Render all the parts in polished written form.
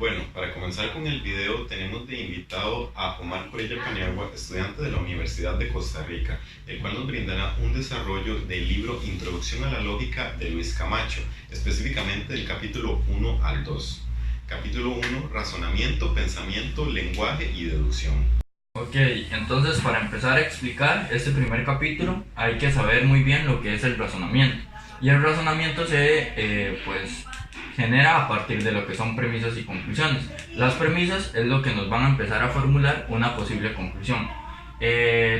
Bueno, para comenzar con el video tenemos de invitado a Omar Cuellar Paniagua, estudiante de la Universidad de Costa Rica, el cual nos brindará un desarrollo del libro Introducción a la Lógica de Luis Camacho, específicamente del capítulo 1 al 2. Capítulo 1, razonamiento, pensamiento, lenguaje y deducción. Ok, entonces para empezar a explicar este primer capítulo hay que saber muy bien lo que es el razonamiento. Y el razonamiento se genera a partir de lo que son premisas y conclusiones. Las premisas es lo que nos van a empezar a formular una posible conclusión.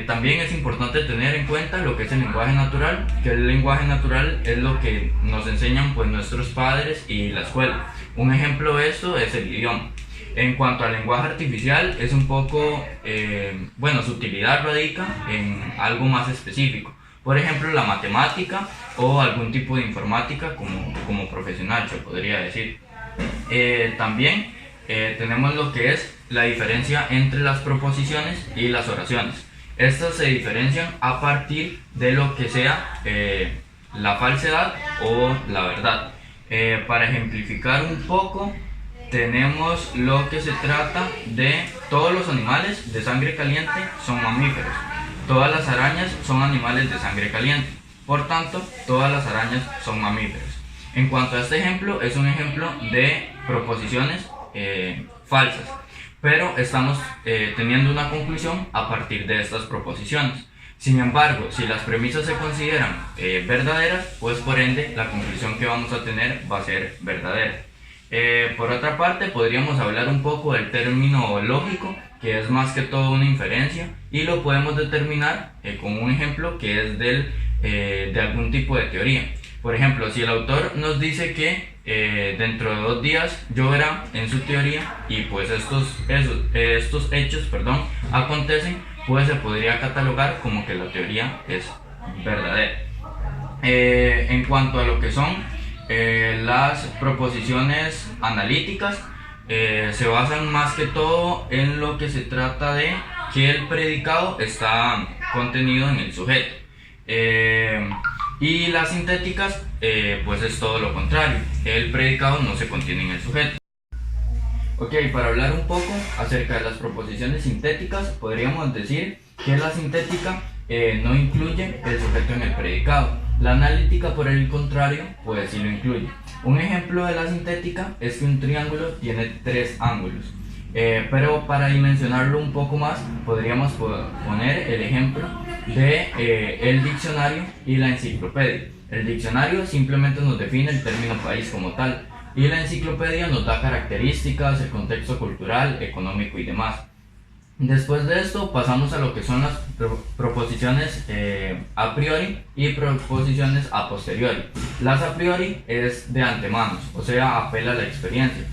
También es importante tener en cuenta lo que es el lenguaje natural, que el lenguaje natural es lo que nos enseñan nuestros padres y la escuela. Un ejemplo de esto es el idioma. En cuanto al lenguaje artificial, es un poco, su utilidad radica en algo más específico. Por ejemplo, la matemática o algún tipo de informática como profesional, se podría decir. También tenemos lo que es la diferencia entre las proposiciones y las oraciones. Estas se diferencian a partir de lo que sea la falsedad o la verdad. Para ejemplificar un poco, tenemos lo que se trata de todos los animales de sangre caliente son mamíferos. Todas las arañas son animales de sangre caliente. Por tanto, todas las arañas son mamíferos. En cuanto a este ejemplo, es un ejemplo de proposiciones falsas, pero estamos teniendo una conclusión a partir de estas proposiciones. Sin embargo, si las premisas se consideran verdaderas, pues por ende la conclusión que vamos a tener va a ser verdadera. Por otra parte, podríamos hablar un poco del término lógico, que es más que todo una inferencia, y lo podemos determinar con un ejemplo que es de algún tipo de teoría. Por ejemplo, si el autor nos dice que dentro de 2 días lloverá en su teoría y pues estos hechos acontecen, pues se podría catalogar como que la teoría es verdadera. En cuanto a lo que son las proposiciones analíticas, se basan más que todo en lo que se trata de que el predicado está contenido en el sujeto. Y las sintéticas, pues es todo lo contrario, el predicado no se contiene en el sujeto. Ok, para hablar un poco acerca de las proposiciones sintéticas, podríamos decir que la sintética no incluye el sujeto en el predicado. La analítica, por el contrario, pues sí lo incluye. Un ejemplo de la sintética es que un triángulo tiene 3 ángulos. Pero para dimensionarlo un poco más, podríamos poner el ejemplo de el diccionario y la enciclopedia. El diccionario simplemente nos define el término país como tal, y la enciclopedia nos da características, el contexto cultural, económico y demás. Después de esto pasamos a lo que son las proposiciones a priori y proposiciones a posteriori. Las a priori es de antemano, o sea, apela a la experiencia.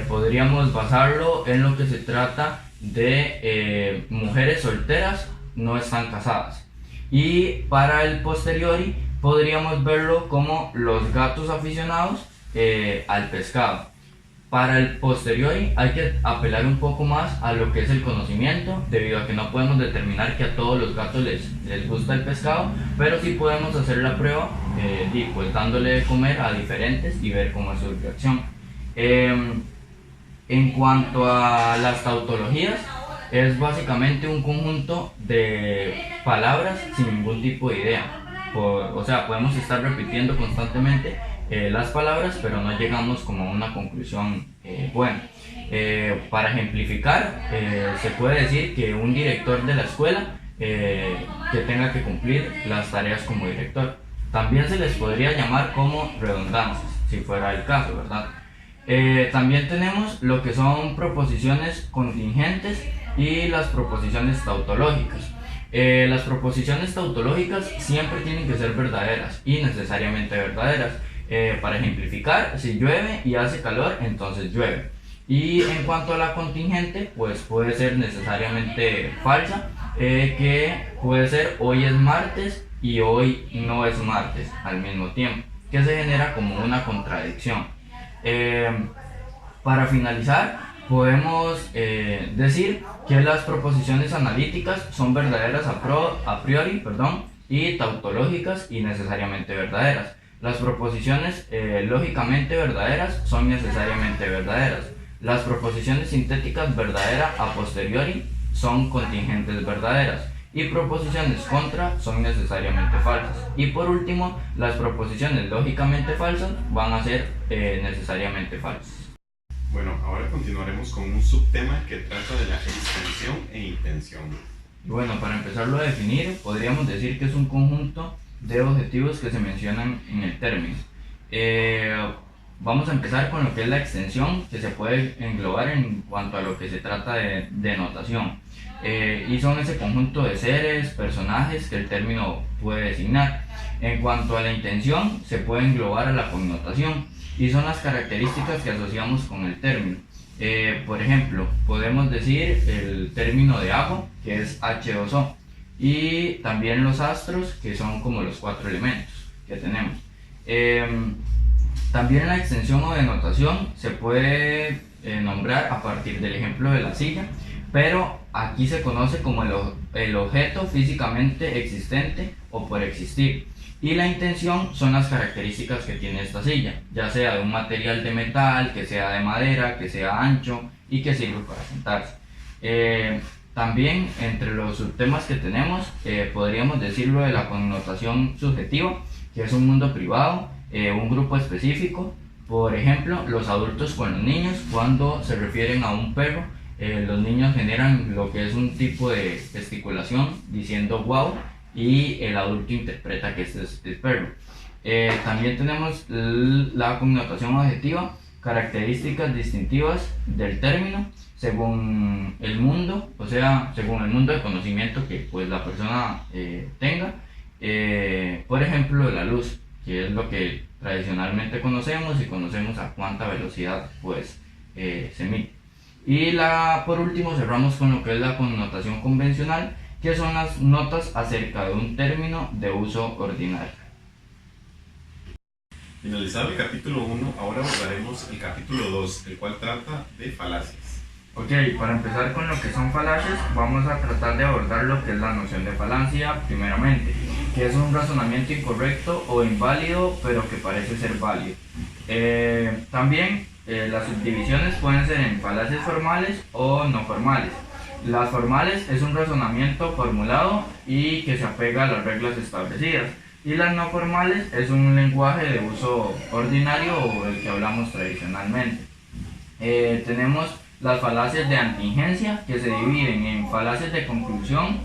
Podríamos basarlo en lo que se trata de mujeres solteras no están casadas. Y para el posteriori podríamos verlo como los gatos aficionados al pescado. Para el posteriori hay que apelar un poco más a lo que es el conocimiento, debido a que no podemos determinar que a todos los gatos les gusta el pescado, pero sí podemos hacer la prueba dándole de comer a diferentes y ver cómo es su reacción. En cuanto a las tautologías, es básicamente un conjunto de palabras sin ningún tipo de idea. Podemos estar repitiendo constantemente las palabras, pero no llegamos como a una conclusión buena. Para ejemplificar, se puede decir que un director de la escuela que tenga que cumplir las tareas como director. También se les podría llamar como redundancias, si fuera el caso, ¿verdad? También tenemos lo que son proposiciones contingentes y las proposiciones tautológicas. Las proposiciones tautológicas siempre tienen que ser verdaderas y necesariamente verdaderas. Para ejemplificar, si llueve y hace calor, entonces llueve. Y en cuanto a la contingente, pues puede ser necesariamente falsa, que puede ser hoy es martes y hoy no es martes al mismo tiempo, que se genera como una contradicción. Para finalizar, podemos decir que las proposiciones analíticas son verdaderas a priori, y tautológicas y necesariamente verdaderas. Las proposiciones lógicamente verdaderas son necesariamente verdaderas. Las proposiciones sintéticas verdadera a posteriori son contingentes verdaderas y proposiciones contra son necesariamente falsas. Y por último, las proposiciones lógicamente falsas van a ser necesariamente falsas. Bueno, ahora continuaremos con un subtema que trata de la extensión e intención. Y bueno, para empezarlo a definir, podríamos decir que es un conjunto de objetivos que se mencionan en el término. Vamos a empezar con lo que es la extensión, que se puede englobar en cuanto a lo que se trata de notación. Y son ese conjunto de seres, personajes que el término puede designar. En cuanto a la intención, se puede englobar a la connotación y son las características que asociamos con el término. Por ejemplo, podemos decir el término de agua, que es H2O, y también los astros, que son como los 4 elementos que tenemos. También la extensión o denotación se puede nombrar a partir del ejemplo de la silla, pero aquí se conoce como el objeto físicamente existente o por existir. Y la intención son las características que tiene esta silla, ya sea de un material de metal, que sea de madera, que sea ancho y que sirve para sentarse. También entre los subtemas que tenemos podríamos decirlo de la connotación subjetiva, que es un mundo privado, un grupo específico. Por ejemplo, los adultos con los niños, cuando se refieren a un perro, los niños generan lo que es un tipo de gesticulación diciendo wow, y el adulto interpreta que este es el perro. También tenemos la connotación objetiva, características distintivas del término según el mundo, o sea, según el mundo de conocimiento que pues la persona tenga. Por ejemplo, la luz, que es lo que tradicionalmente conocemos y conocemos a cuánta velocidad pues se emite. Y por último cerramos con lo que es la connotación convencional, que son las notas acerca de un término de uso ordinario. Finalizado el capítulo 1, ahora abordaremos el capítulo 2, el cual trata de falacias. Ok, para empezar con lo que son falacias, vamos a tratar de abordar lo que es la noción de falacia primeramente, que es un razonamiento incorrecto o inválido, pero que parece ser válido. También las subdivisiones pueden ser en falacias formales o no formales. Las formales es un razonamiento formulado y que se apega a las reglas establecidas. Y las no formales es un lenguaje de uso ordinario o el que hablamos tradicionalmente. Tenemos las falacias de antingencia, que se dividen en falacias de conclusión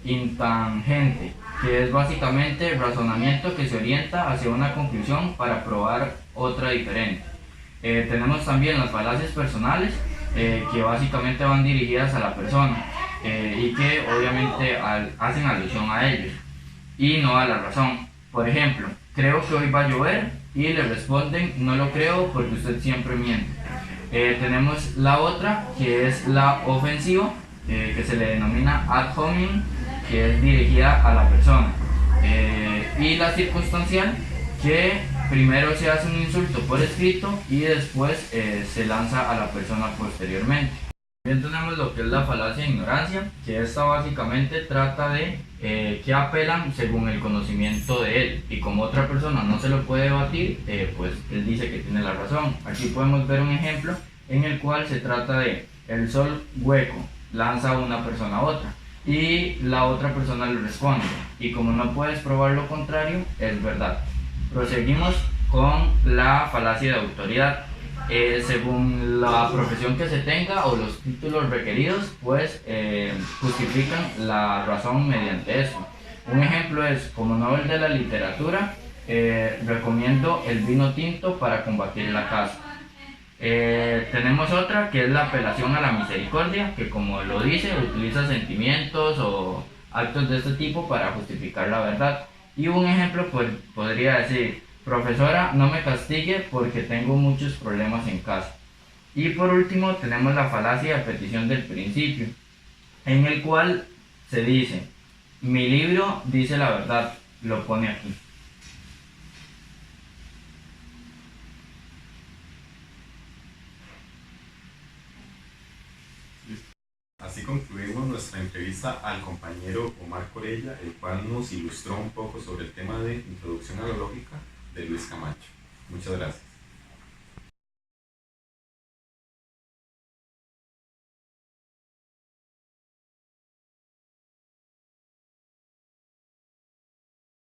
intangente, que es básicamente el razonamiento que se orienta hacia una conclusión para probar otra diferente. Tenemos también las falacias personales, que básicamente van dirigidas a la persona y que obviamente hacen alusión a ellos y no a la razón. Por ejemplo, creo que hoy va a llover y le responden no lo creo porque usted siempre miente. Tenemos la otra, que es la ofensiva, que se le denomina ad hominem, que es dirigida a la persona, y la circunstancial, que primero se hace un insulto por escrito y después se lanza a la persona posteriormente. También tenemos lo que es la falacia de ignorancia, que esta básicamente trata de que apelan según el conocimiento de él, y como otra persona no se lo puede debatir, pues él dice que tiene la razón. Aquí podemos ver un ejemplo en el cual se trata de el sol hueco, lanza a una persona a otra y la otra persona le responde, y como no puedes probar lo contrario, es verdad. Proseguimos con la falacia de autoridad. Según la profesión que se tenga o los títulos requeridos, pues justifican la razón mediante eso. Un ejemplo es, como Nobel de la literatura, recomiendo el vino tinto para combatir la caspa. Tenemos otra, que es la apelación a la misericordia, que como lo dice, utiliza sentimientos o actos de este tipo para justificar la verdad. Y un ejemplo pues podría decir: profesora, no me castigue porque tengo muchos problemas en casa. Y por último tenemos la falacia de petición del principio, en el cual se dice: mi libro dice la verdad, lo pone aquí. Así concluimos nuestra entrevista al compañero Omar Corella, el cual nos ilustró un poco sobre el tema de introducción a la lógica de Luis Camacho. Muchas gracias.